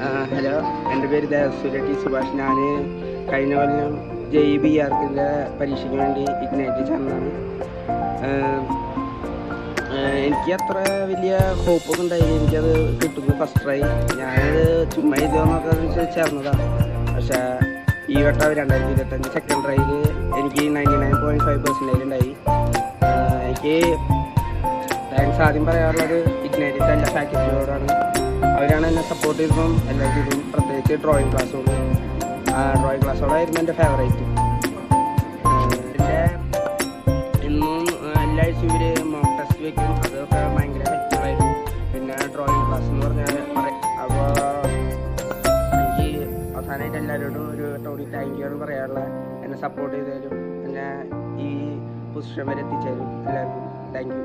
Hello, എൻ്റെ പേര് Devasurya T Subhash. ഞാൻ കഴിഞ്ഞ കൊല്ലം JBRക്കിൻ്റെ പരീക്ഷയ്ക്ക് വേണ്ടി ഇഗ്നൈറ്റിൽ ചേർന്നതാണ്. എനിക്ക് അത്ര വലിയ ഹോപ്പൊന്നും ഉണ്ടായില്ല എനിക്കത് കിട്ടുന്നു ഫസ്റ്റ് ട്രൈ. ഞാനത് ചുമ്മാ എഴുതുമെന്നൊക്കെ ചേർന്നതാണ്. പക്ഷേ ഈ വട്ടം 2025 സെക്കൻഡ് ട്രൈയിൽ എനിക്ക് 99.5% ഉണ്ടായി. എനിക്ക് താങ്ക്സ് ആദ്യം പറയാനുള്ളത് ഇഗ്നൈറ്റിൻ്റെ എല്ലാ ഫാക്കൽറ്റിയോടാണ്. അവരാണ് എന്നെ സപ്പോർട്ട് ചെയ്തതും എല്ലാം ചെയ്തതും. പ്രത്യേകിച്ച് ഡ്രോയിങ് ക്ലാസ്സോടായിരുന്നു എൻ്റെ ഫേവറേറ്റ്. എൻ്റെ എന്നും എല്ലാ ആഴ്ചയും ഇവർ മോക്ക് ടെസ്റ്റ് വയ്ക്കും. അതൊക്കെ ഭയങ്കര ഹെൽപ്ഫുള്ളായിരുന്നു. പിന്നെ ഡ്രോയിങ് ക്ലാസ് എന്ന് പറഞ്ഞാൽ അപ്പോൾ എനിക്ക് അവസാനമായിട്ട് എല്ലാവരോടും ഒരു വട്ടം താങ്ക് യു ആണ് പറയാനുള്ള. എന്നെ സപ്പോർട്ട് ചെയ്തതിലും എന്നെ ഈ പൊസിഷൻ വരെ എത്തിച്ചേരും എല്ലാവർക്കും താങ്ക് യു.